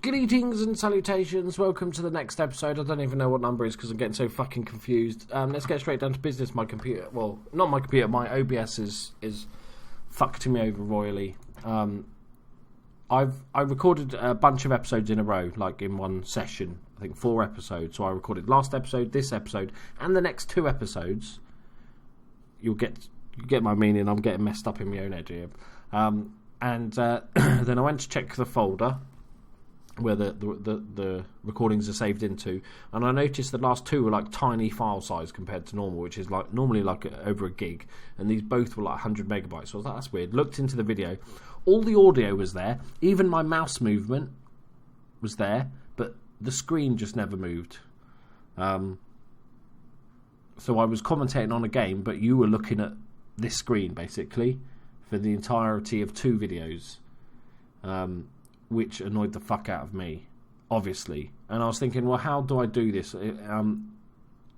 Greetings and salutations, welcome to the next episode. I don't even know what number it is because I'm getting so fucking confused. Let's get straight down to business. My computer, well, not my computer, my OBS is fucking me over royally. I recorded a bunch of episodes in a row, like in one session. I think 4 episodes. So I recorded last episode, this episode, and the next 2 episodes. You get my meaning. I'm getting messed up in my own head here. And then I went to check the folder where the recordings are saved into, and I noticed the last 2 were like tiny file size compared to normal, which is like normally like over a gig, and these both were like 100 megabytes. So I was like, that's weird. Looked into the video, all the audio was there, even my mouse movement was there, but the screen just never moved. So I was commentating on a game, but you were looking at this screen basically for the entirety of 2 videos. Which annoyed the fuck out of me, obviously. And I was thinking, well, how do I do this? What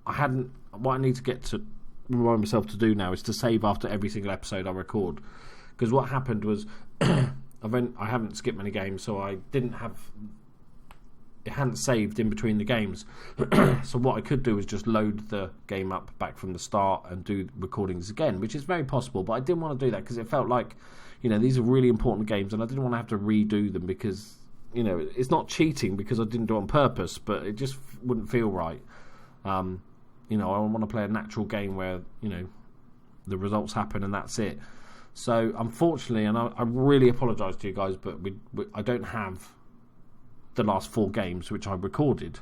I need to get to remind myself to do now is to save after every single episode I record. Because what happened was, I haven't skipped many games, so it hadn't saved in between the games. So what I could do is just load the game up back from the start and do recordings again, which is very possible, but I didn't want to do that because it felt like, these are really important games, and I didn't want to have to redo them because, it's not cheating because I didn't do it on purpose, but it just wouldn't feel right. I want to play a natural game where, the results happen and that's it. So, unfortunately, and I really apologise to you guys, but I don't have the last 4 games which I recorded.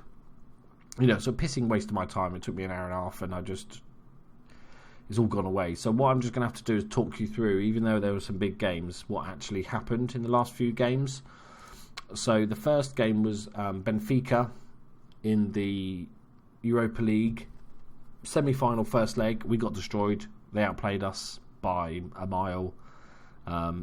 So pissing waste of my time. It took me an hour and a half, and it's all gone away. So what I'm just going to have to do is talk you through, even though there were some big games, what actually happened in the last few games. So the first game was Benfica in the Europa League semi-final first leg. We got destroyed. They outplayed us by a mile. I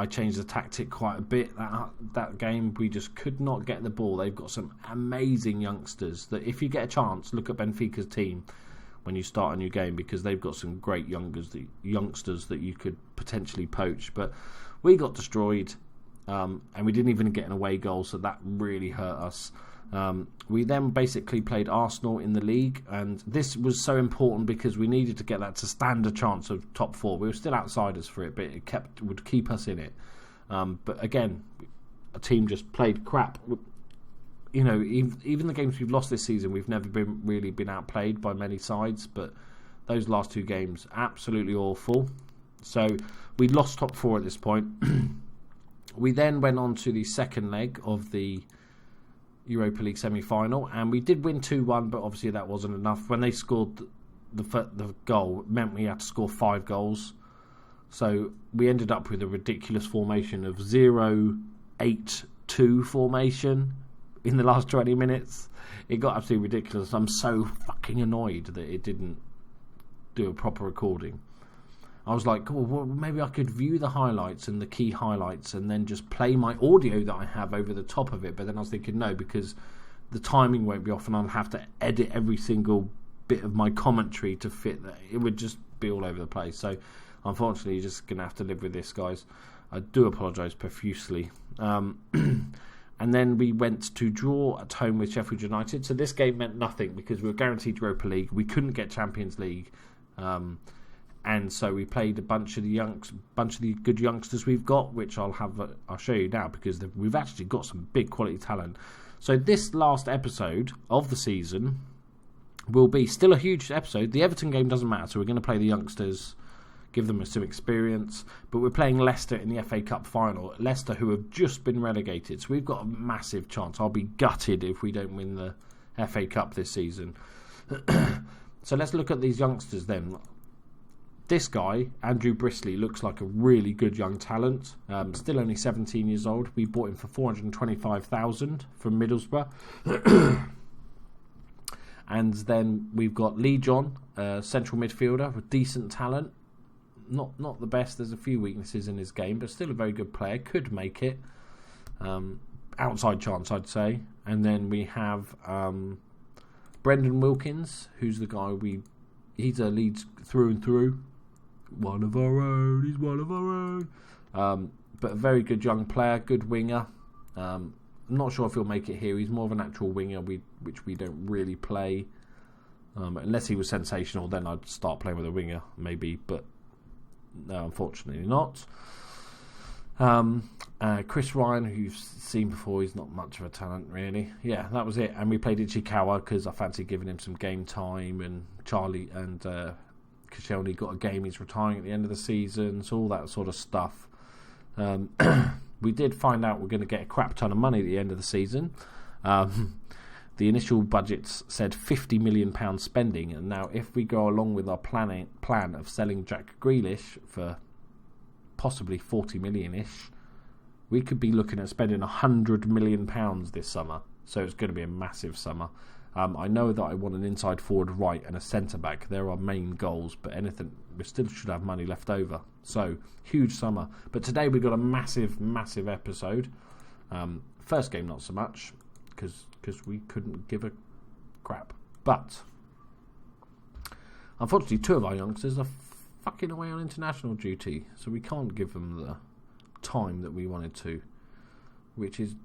changed the tactic quite a bit that game. We just could not get the ball. They've got some amazing youngsters that if you get a chance, look at Benfica's team when you start a new game, because they've got some great youngsters that you could potentially poach. But we got destroyed, and we didn't even get an away goal, so that really hurt us. We then basically played Arsenal in the league, and this was so important because we needed to get that to stand a chance of top 4. We were still outsiders for it, but it would keep us in it. But again, a team just played crap. Even the games we've lost this season, we've never really been outplayed by many sides, but those last 2 games, absolutely awful. So we lost top 4 at this point. We then went on to the second leg of the Europa League semi-final, and we did win 2-1, but obviously that wasn't enough. When they scored the goal, it meant we had to score 5 goals. So we ended up with a ridiculous formation of 0-8-2 formation in the last 20 minutes. It got absolutely ridiculous. I'm so fucking annoyed that it didn't do a proper recording. I was like, well, maybe I could view the highlights and the key highlights and then just play my audio that I have over the top of it. But then I was thinking, no, because the timing won't be off and I'll have to edit every single bit of my commentary to fit that. It would just be all over the place. So unfortunately, you're just going to have to live with this, guys. I do apologise profusely. And then we went to draw at home with Sheffield United. So this game meant nothing because we were guaranteed Europa League. We couldn't get Champions League. And so we played a bunch of the good youngsters we've got, which I'll show you now because we've actually got some big quality talent. So this last episode of the season will be still a huge episode. The Everton game doesn't matter, so we're going to play the youngsters, give them some experience, but we're playing Leicester in the FA Cup final. Leicester, who have just been relegated, so we've got a massive chance. I'll be gutted if we don't win the FA Cup this season. So let's look at these youngsters then. This guy, Andrew Brisley, looks like a really good young talent. Still only 17 years old. We bought him for $425,000 from Middlesbrough. And then we've got Lee John, central midfielder with decent talent. Not the best. There's a few weaknesses in his game, but still a very good player. Could make it. Outside chance, I'd say. And then we have Brendan Wilkins, who's the guy he's a Leeds through and through. One of our own. He's one of our own. But a very good young player, good winger. I'm not sure if he'll make it here. He's more of an actual winger, which we don't really play. Unless he was sensational, then I'd start playing with a winger, maybe. But no, unfortunately not. Chris Ryan, who you've seen before, he's not much of a talent, really. Yeah, that was it. And we played Ichikawa because I fancied giving him some game time. And Charlie and Koscielny got a game. He's retiring at the end of the season. So all that sort of stuff. We did find out we're going to get a crap ton of money at the end of the season. The initial budgets said £50 million spending, and now if we go along with our plan of selling Jack Grealish for possibly 40 million-ish, we could be looking at spending £100 million this summer. So it's going to be a massive summer. I know that I want an inside forward right and a centre-back. They're our main goals, but anything, we still should have money left over. So, huge summer. But today we got a massive, massive episode. First game not so much, because we couldn't give a crap. But, unfortunately, 2 of our youngsters are fucking away on international duty, so we can't give them the time that we wanted to, which is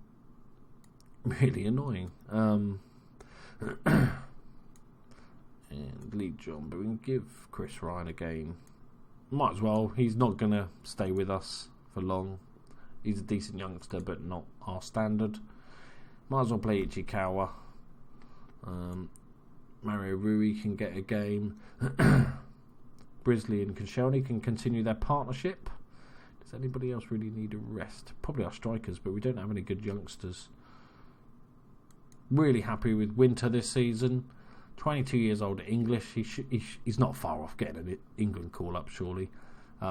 really annoying. And Lee John, but we can give Chris Ryan a game. Might as well. He's not going to stay with us for long. He's a decent youngster, but not our standard. Might as well play Ichikawa. Mario Rui can get a game. Brisley and Koscielny can continue their partnership. Does anybody else really need a rest? Probably our strikers, but we don't have any good youngsters. Really happy with Winter this season. 22 years old, English. He's not far off getting an England call-up, surely.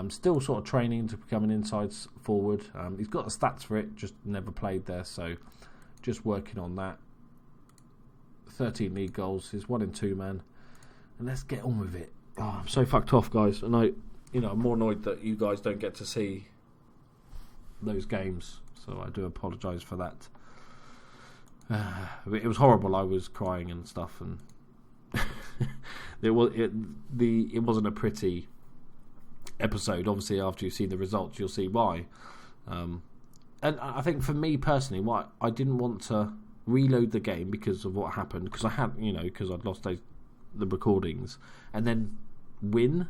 Still sort of training to become an inside forward. He's got the stats for it, just never played there, so just working on that. 13 league goals. He's 1 in 2, man. And let's get on with it. Oh, I'm so fucked off, guys. And I'm more annoyed that you guys don't get to see those games, so I do apologise for that. It was horrible. I was crying and stuff, and it wasn't a pretty episode. Obviously, after you see the results, you'll see why. And I think for me personally, why I didn't want to reload the game because of what happened, because I had, because I'd lost the recordings, and then win,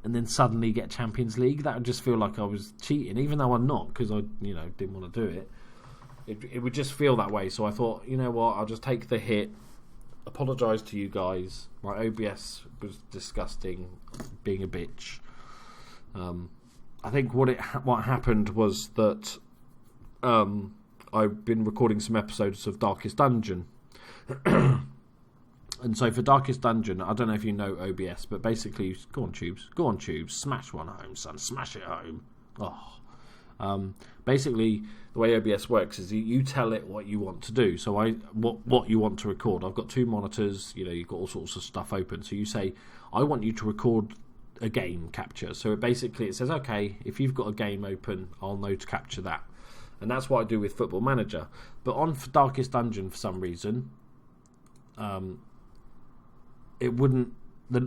and then suddenly get Champions League. That would just feel like I was cheating, even though I'm not, because I, didn't want to do it. It would just feel that way. So I thought, you know what, I'll just take the hit, apologise to you guys. My OBS was disgusting, being a bitch. I think what happened was that I've been recording some episodes of Darkest Dungeon. And so for Darkest Dungeon, I don't know if you know OBS, but basically, go on tubes, smash one home, son, smash it home. Basically, the way OBS works is you tell it what you want to do. So what you want to record. I've got 2 monitors. You've got all sorts of stuff open. So you say, I want you to record a game capture. So it says, okay, if you've got a game open, I'll know to capture that. And that's what I do with Football Manager. But on Darkest Dungeon, for some reason, it wouldn't.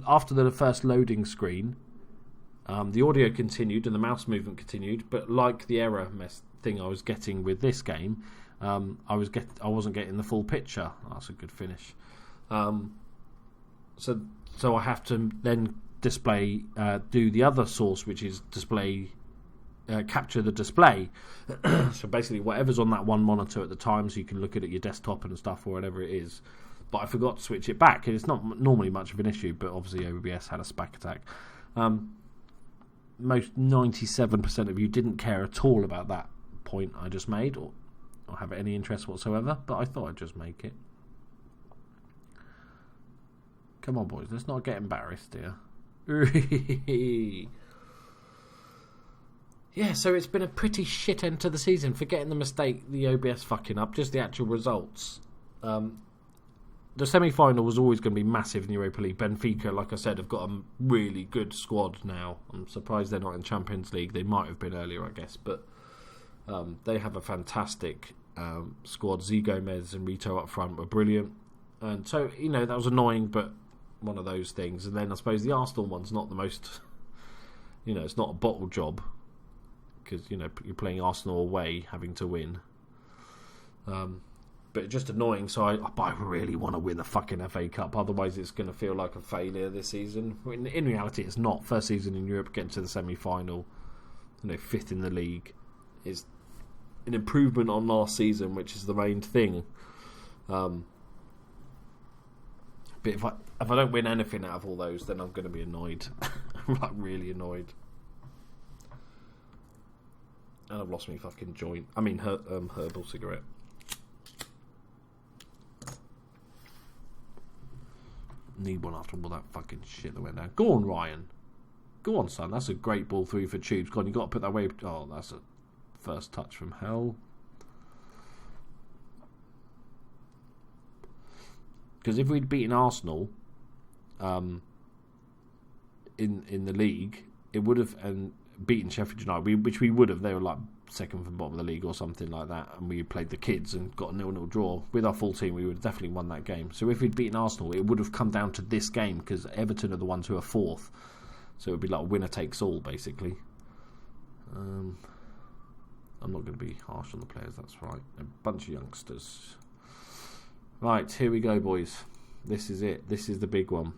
After the first loading screen, the audio continued and the mouse movement continued, but like the error thing I was getting with this game, I wasn't getting the full picture. That's a good finish. So I have to then display, do the other source, which is display, capture the display. So basically, whatever's on that one monitor at the time, so you can look at your desktop and stuff or whatever it is. But I forgot to switch it back, and it's not normally much of an issue. But obviously, OBS had a SPAC attack. Most 97% of you didn't care at all about that point I just made, or have any interest whatsoever, but I thought I'd just make it. Come on, boys, let's not get embarrassed here. Yeah, so it's been a pretty shit end to the season. Forgetting the mistake, the OBS fucking up, just the actual results. The semi-final was always going to be massive in the Europa League. Benfica, like I said, have got a really good squad now. I'm surprised they're not in Champions League. They might have been earlier, I guess, but they have a fantastic squad. Gomez and Rito up front were brilliant. And so, that was annoying, but one of those things. And then I suppose the Arsenal one's not the most, it's not a bottle job, because, you're playing Arsenal away, having to win. But just annoying. So I really want to win the fucking FA Cup. Otherwise, it's going to feel like a failure this season. In reality, it's not. First season in Europe, getting to the semi-final, fifth in the league, is an improvement on last season, which is the main thing. But if I don't win anything out of all those, then I'm going to be annoyed. Like, really annoyed. And I've lost my fucking joint. I mean, herbal cigarette. Need one after all that fucking shit that went down. Go on, Ryan. Go on, son. That's a great ball through for Tubes. God, you got to put that away. Oh, that's a first touch from hell. Because if we'd beaten Arsenal in the league, it would have, and beaten Sheffield United, which we would have. They were like second from bottom of the league or something like that, and we played the kids and got a 0-0 draw. With our full team, we would have definitely won that game. So if we'd beaten Arsenal, it would have come down to this game, because Everton are the ones who are fourth. So it would be like winner takes all, basically. I'm not going to be harsh on the players, that's right. A bunch of youngsters. Right, here we go, boys. This is it. This is the big one.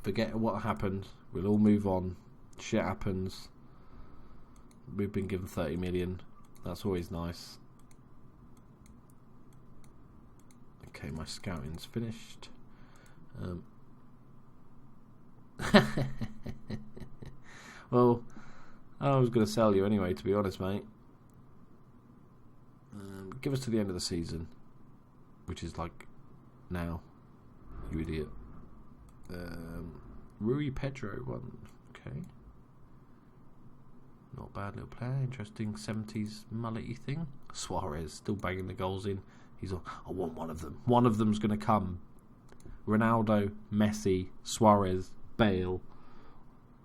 Forget what happened. We'll all move on. Shit happens. We've been given 30 million. That's always nice. Okay, my scouting's finished. Well, I was going to sell you anyway, to be honest, mate. Give us to the end of the season, which is like now. You idiot. Rui Pedro one. Okay. Not bad little player. Interesting 70s mullety thing. Suarez still banging the goals in. He's on. I want one of them. One of them's going to come. Ronaldo, Messi, Suarez, Bale,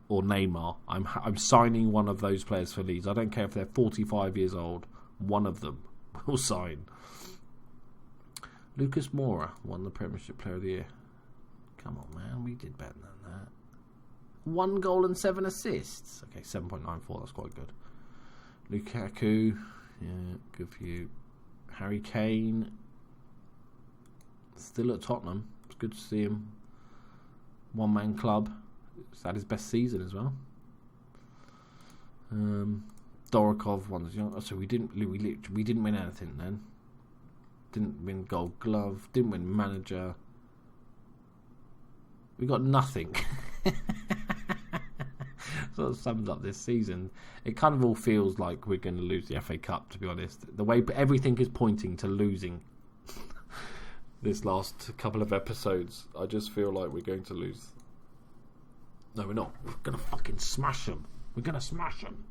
or Neymar. I'm signing one of those players for Leeds. I don't care if they're 45 years old. One of them will sign. Lucas Moura won the Premiership Player of the Year. Come on, man. We did better than that. 1 goal and 7 assists. Okay, 7.94. That's quite good. Lukaku. Yeah, good for you. Harry Kane. Still at Tottenham. It's good to see him. One-man club. He's had his best season as well. Dorokov won. So we didn't win anything then. Didn't win Gold Glove. Didn't win Manager. We got nothing. Sort of sums up this season. It kind of all feels like we're going to lose the FA Cup, to be honest. The way everything is pointing to losing this last couple of episodes, I just feel like we're going to lose. No, we're not. We're going to fucking smash them. We're going to smash them.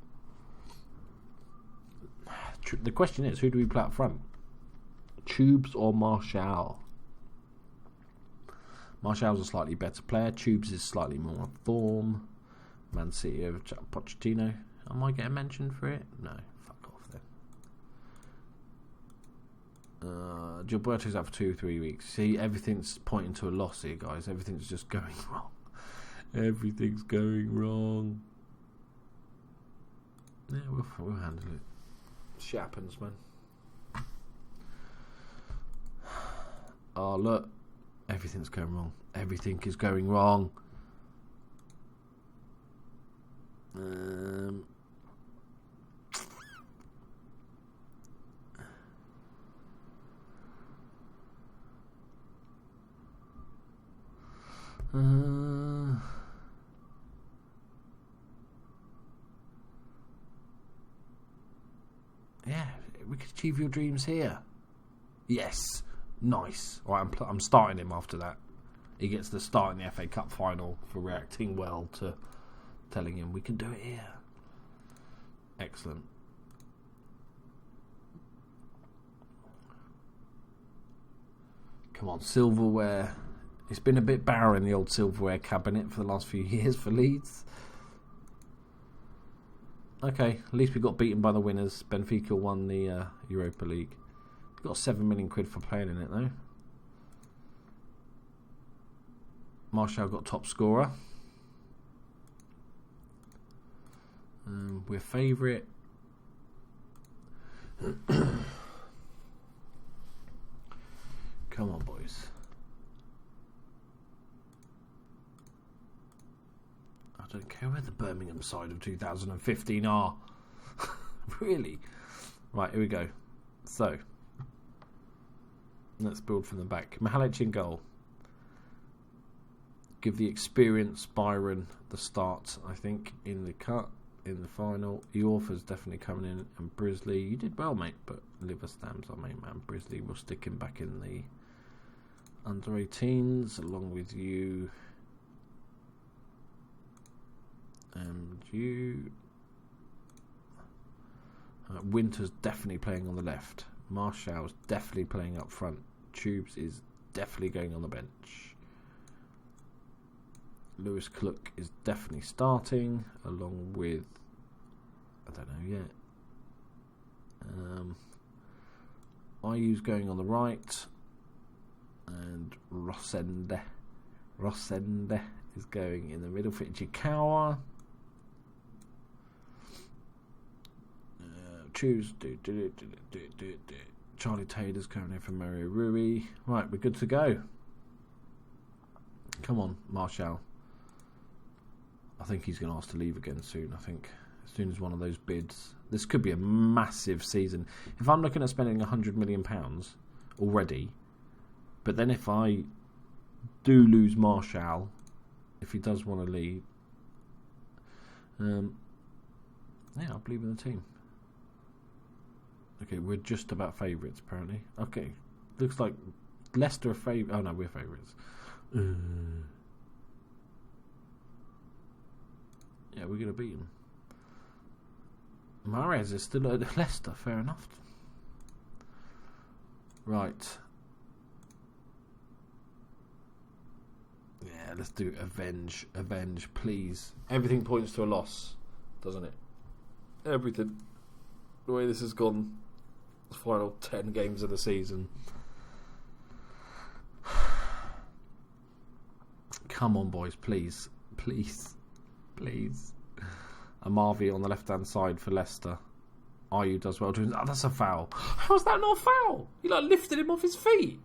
The question is, who do we play up front? Tubes or Martial? Martial's a slightly better player. Tubes is slightly more in form. Man City over Pochettino. Am I getting mentioned for it? No. Fuck off then. Gilberto's out for 2-3 weeks. See, everything's pointing to a loss here, guys. Everything's just going wrong. Everything's going wrong. Yeah, we'll handle it. Shit happens, man. Oh, look. Everything's going wrong. Everything is going wrong. Yeah, we could achieve your dreams here. Yes, nice. All right, I'm starting him after that. He gets the start in the FA Cup final for reacting well to telling him we can do it here. Excellent. Come on, silverware. It's been a bit barren, the old silverware cabinet, for the last few years for Leeds. Okay, at least we got beaten by the winners. Benfica won the Europa League. Got 7 million quid for playing in it, though. Martial got top scorer. We're favourite. Come on, boys. I don't care where the Birmingham side of 2015 are. Really? Right, here we go. So, let's build from the back. Mihalic in goal. Give the experienced Byron the start, I think, in the cut, in the final. Eorfa's definitely coming in, and Brisley, you did well, mate, but Liverstam's our main man. Brisley will stick him back in the under 18s, along with you and you. Winter's definitely playing on the left. Marshall's definitely playing up front. Tubes is definitely going on the bench. Lewis Cook is definitely starting, along with, I don't know yet. Ayu's going on the right, and Rossende is going in the middle for Ichikawa. Choose Charlie Taylor's coming in for Mario Rui. Right, we're good to go. Come on, Marshall. I think he's going to ask to leave again soon. I think as soon as one of those bids. This could be a massive season. If I'm looking at spending £100 million already, but then if I do lose Marshall, if he does want to leave, I believe in the team. Okay, we're just about favourites apparently. Okay, looks like Leicester are favourites. Oh no, we're favourites. Yeah, we're going to beat them. Mahrez is still at Leicester, fair enough. Right. Yeah, let's do avenge. Avenge, please. Everything points to a loss, doesn't it? Everything. The way this has gone, the final 10 games of the season. Come on, boys, please. Please. Please. Amavi on the left-hand side for Leicester. Ayew does well. Oh, that's a foul. How's that not a foul? You lifted him off his feet.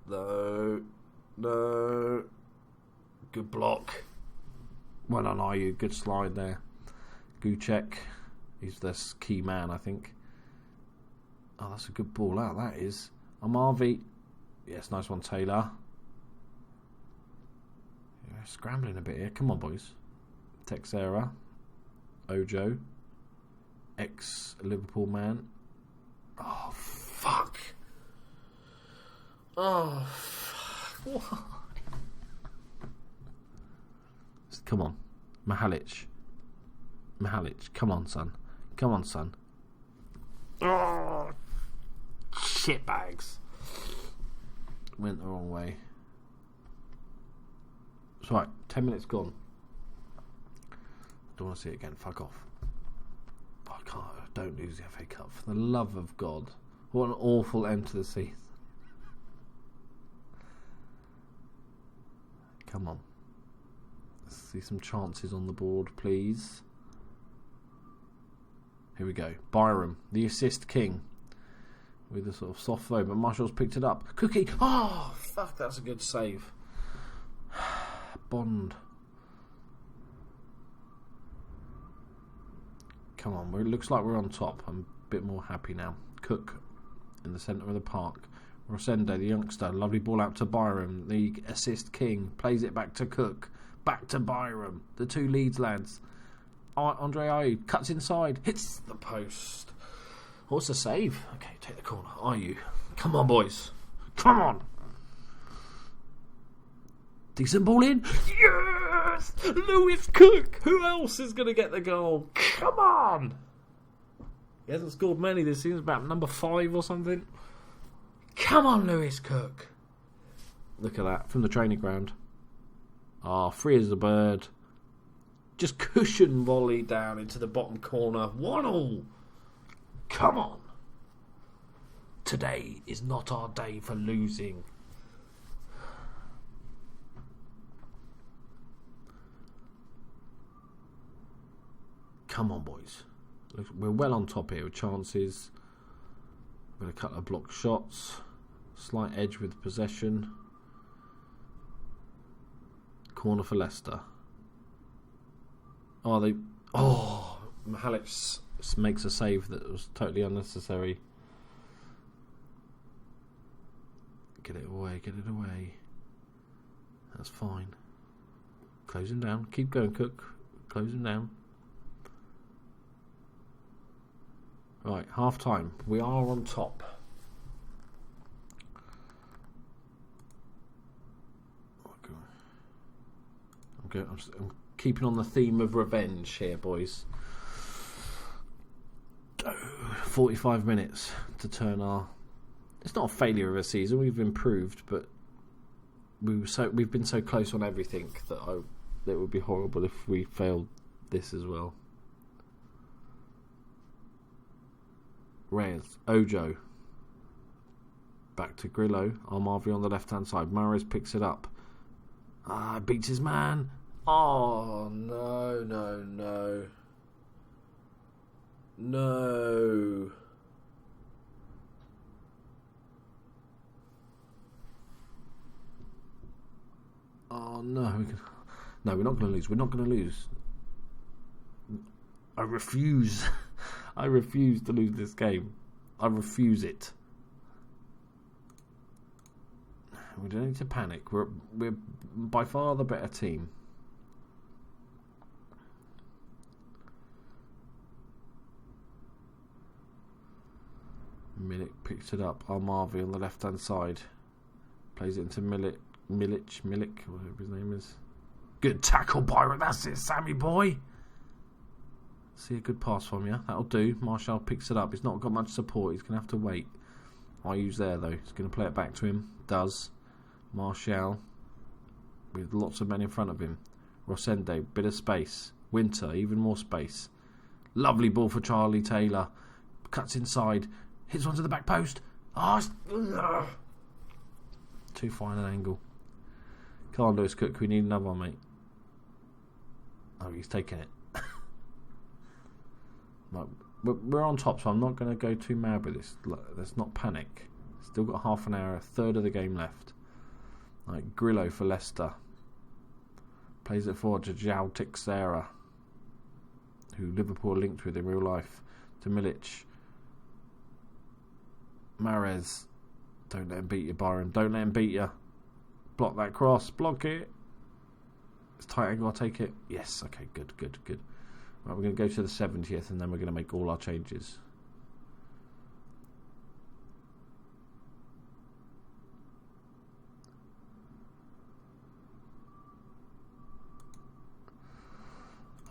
No. Good block. Well done, Ayew. Good slide there. Gucek. He's the key man, I think. Oh, that's a good ball out. That is. Amavi. Yes, nice one, Taylor. Scrambling a bit here. Come on, boys. Texera. Ojo. Ex-Liverpool man. Oh, fuck. Oh, fuck. Why? Come on. Mihalic. Come on, son. Oh, shitbags. Went the wrong way. It's right, 10 minutes gone. Don't want to see it again, fuck off. I can't, don't lose the FA Cup. For the love of God. What an awful end to the season. Come on. Let's see some chances on the board, please. Here we go. Byram, the assist king. With a sort of soft throw, but Marshall's picked it up. Cookie! Oh, fuck, that's a good save. Bond. Come on, it looks like we're on top. I'm a bit more happy now. Cook in the centre of the park. Rosendo, the youngster, lovely ball out to Byram, the assist king, plays it back to Cook, back to Byram, the two Leeds lads. Andre Ayew cuts inside, hits the post. What's the save? Okay, take the corner. Ayew, come on, boys, come on. Decent ball in. Yes! Lewis Cook! Who else is going to get the goal? Come on! He hasn't scored many this season, about number 5 or something. Come on, Lewis Cook! Look at that, from the training ground. Free as a bird. Just cushion volley down into the bottom corner. 1-1. Come on! Today is not our day for losing. Come on, boys. We're well on top here with chances. With a couple of block shots. Slight edge with possession. Corner for Leicester. Mihalic makes a save that was totally unnecessary. Get it away, get it away. That's fine. Close him down. Keep going, Cook. Close him down. Right, half time. We are on top. I'm keeping on the theme of revenge here, boys. 45 minutes to turn our... It's not a failure of a season. We've improved, but we've been so close on everything that it would be horrible if we failed this as well. Reyes, Ojo. Back to Grillo. Almarvi on the left-hand side. Mahrez picks it up. Beats his man. Oh, no. No. Oh, no. No, we're not going to lose. We're not going to lose. I refuse. I refuse to lose this game. I refuse it. We don't need to panic. We're by far the better team. Milik picks it up. Almarvi on the left-hand side. Plays it into Milik, whatever his name is. Good tackle, Byron. That's it, Sammy boy. See a good pass from you. That'll do. Martial picks it up. He's not got much support. He's going to have to wait. Ayu's there, though. He's going to play it back to him. Does. Martial. With lots of men in front of him. Rosende. Bit of space. Winter. Even more space. Lovely ball for Charlie Taylor. Cuts inside. Hits one to the back post. Too fine an angle. Come on, Lewis Cook. We need another one, mate. Oh, he's taking it. Right, we're on top, so I'm not going to go too mad with this. Let's not panic. Still got half an hour, a third of the game left. Right, Grillo for Leicester. Plays it forward to João Teixeira, who Liverpool linked with in real life. To Milic. Mahrez. Don't let him beat you, Byron. Don't let him beat you. Block that cross. Block it. It's tight angle. I'll take it. Yes. Okay. Good. Right, we're going to go to the 70th and then we're going to make all our changes.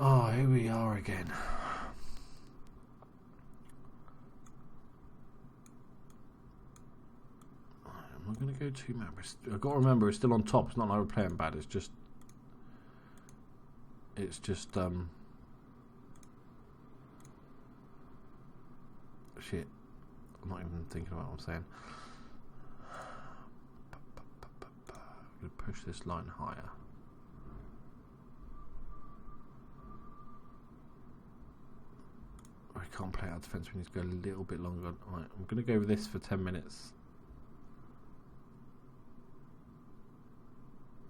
Oh, here we are again. I'm not going to go too mad. I've got to remember, it's still on top. It's not like we're playing bad. It's just shit. I'm not even thinking about what I'm saying. I'm going to push this line higher. I can't play out defence. We need to go a little bit longer. Right, I'm going to go with this for 10 minutes.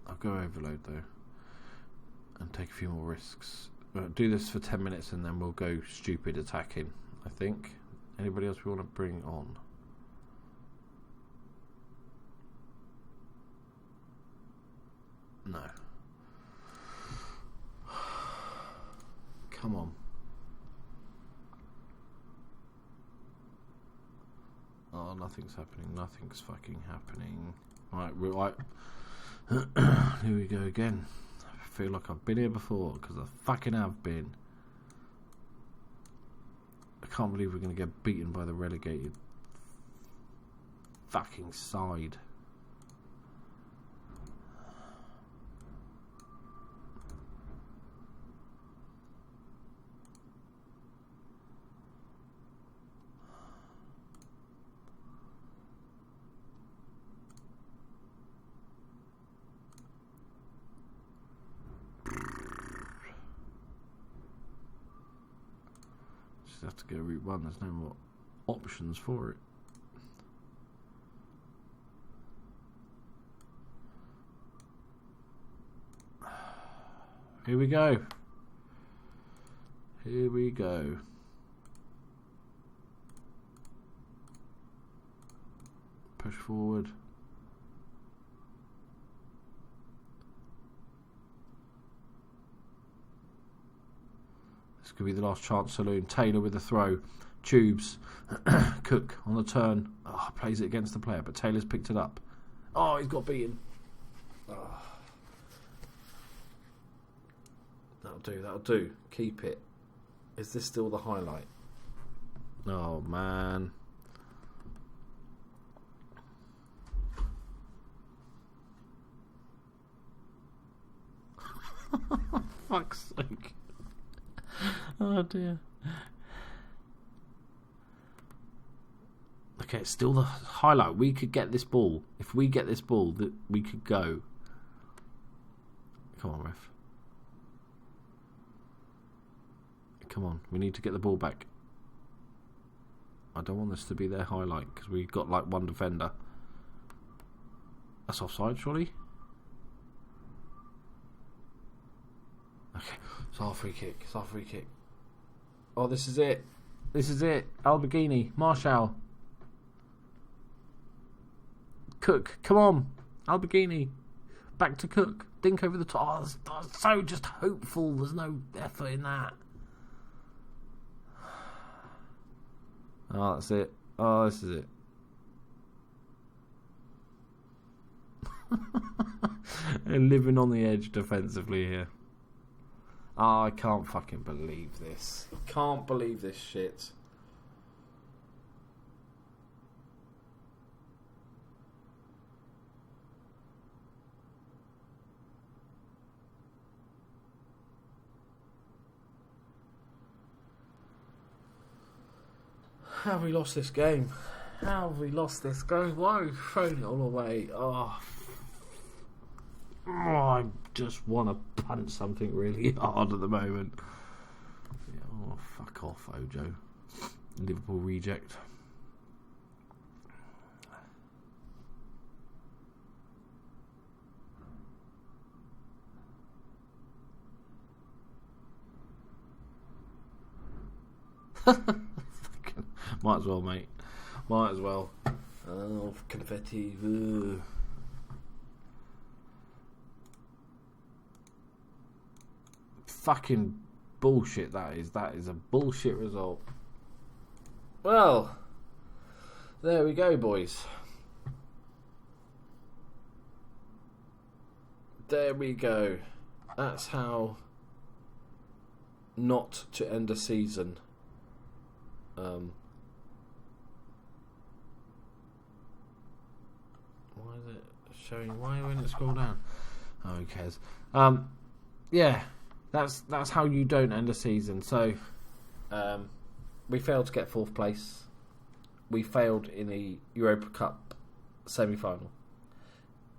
I'll go overload though and take a few more risks. Do this for 10 minutes and then we'll go stupid attacking, I think. Anybody else we want to bring on? No. Come on. Oh, nothing's happening. Nothing's fucking happening. Right, we're right. Here we go again. I feel like I've been here before because I fucking have been. I can't believe we're going to get beaten by the relegated fucking side. Have to go route one. There's no more options for it. Here we go. Here we go. Push forward. This could be the last chance saloon. Taylor with the throw. Tubes. Cook on the turn. Oh, plays it against the player, but Taylor's picked it up. Oh, he's got beaten. Oh. That'll do, that'll do. Keep it. Is this still the highlight? Oh, man. Fuck's sake. Oh, dear. Okay, it's still the highlight. We could get this ball. If we get this ball, that we could go. Come on, ref. Come on, we need to get the ball back. I don't want this to be their highlight because we've got like one defender. That's offside, surely? Okay, it's our free kick. It's our free kick. Oh, this is it. This is it. Alberghini, Marshall. Cook, come on. Alberghini. Back to Cook. Dink over the top. Oh, that's so just hopeful. There's no effort in that. Oh, that's it. Oh, this is it. And living on the edge defensively here. Oh, I can't fucking believe this. Can't believe this shit. How have we lost this game? How have we lost this game? Why have we thrown it all away? Oh, I just want to punch something really hard at the moment. Oh, fuck off, Ojo. Liverpool reject. Might as well, mate. Might as well. Oh, confetti. Ugh. Fucking bullshit that is. That is a bullshit result. Well, there we go, boys. There we go. That's how not to end a season. Why is it showing? Why won't it scroll down? Oh, who cares? Yeah, that's how you don't end a season. So, we failed to get fourth place. We failed in the Europa Cup semi-final,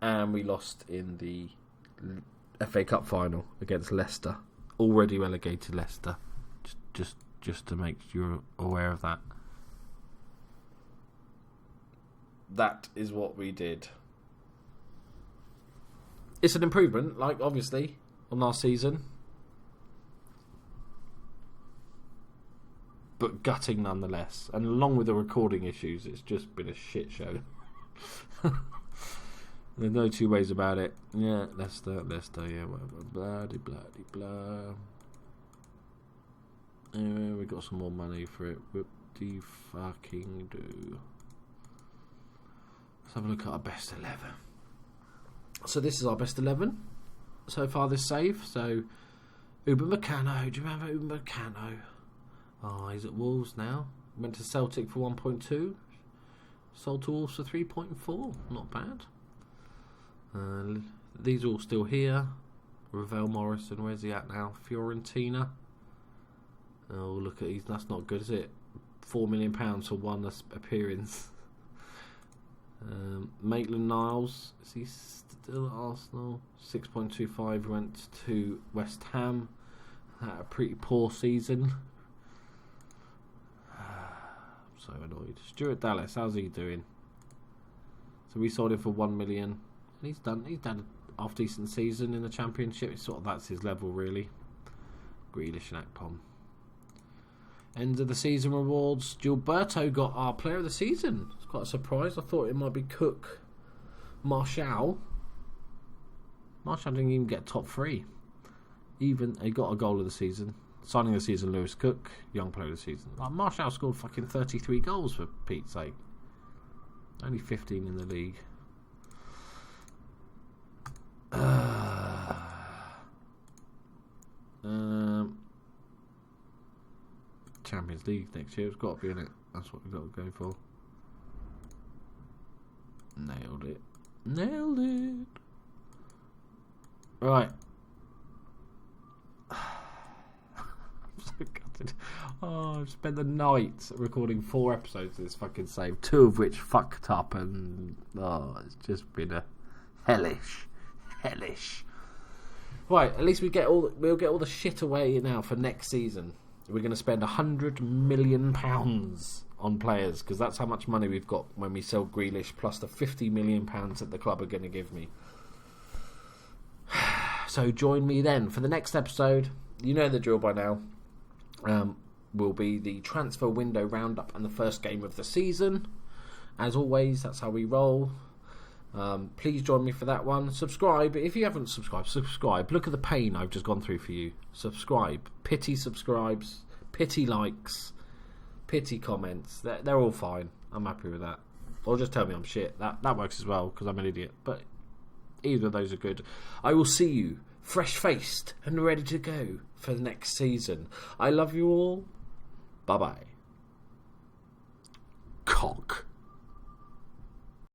and we lost in the FA Cup final against Leicester, already relegated Leicester. Just to make you aware of that. That is what we did. It's an improvement, like, obviously, on last season. But gutting nonetheless. And along with the recording issues, it's just been a shit show. There's no two ways about it. Yeah, Leicester, yeah, whatever. Blah-de-blah-de-blah. Anyway, we got some more money for it. Whoop-de-fucking do. Let's have a look at our best 11. So this is our best 11 so far this save. So Uber Meccano. Do you remember Uber Meccano? Oh, he's at Wolves now. Went to Celtic for 1.2. Sold to Wolves for 3.4. Not bad. These are all still here. Ravel Morrison, where's he at now? Fiorentina. Oh, look at these. That's not good, is it? £4 million for one appearance. Maitland-Niles, is he still at Arsenal? 6.25 went to West Ham. Had a pretty poor season. I'm so annoyed. Stuart Dallas, how's he doing? So we sold him for 1 million. And he's done half decent season in the Championship. It's sort of that's his level really. Grealish and Akpom. End of the season rewards. Gilberto got our player of the season. It's quite a surprise. I thought it might be Cook. Martial didn't even get top 3. Even he got a goal of the season. Signing of the season, Lewis Cook, young player of the season. Like, Martial scored fucking 33 goals for Pete's sake. Only 15 in the league. Champions League next year. It's got to be in it. That's what we've got to go for. Nailed it. Right. I'm so gutted. Oh, I've spent the night recording 4 episodes of this fucking save, 2 of which fucked up, and it's just been a hellish. Right, at least we'll get all the shit away now for next season. We're going to spend £100 million on players, because that's how much money we've got when we sell Grealish, plus the £50 million that the club are going to give me. So join me then for the next episode. You know the drill by now. Will be the transfer window roundup and the first game of the season. As always, that's how we roll. Please join me for that one. Subscribe. If you haven't subscribed, subscribe. Look at the pain I've just gone through for you. Subscribe. Pity subscribes. Pity likes. Pity comments. They're all fine. I'm happy with that. Or just tell me I'm shit. That works as well, because I'm an idiot. But either of those are good. I will see you fresh-faced and ready to go for the next season. I love you all. Bye-bye.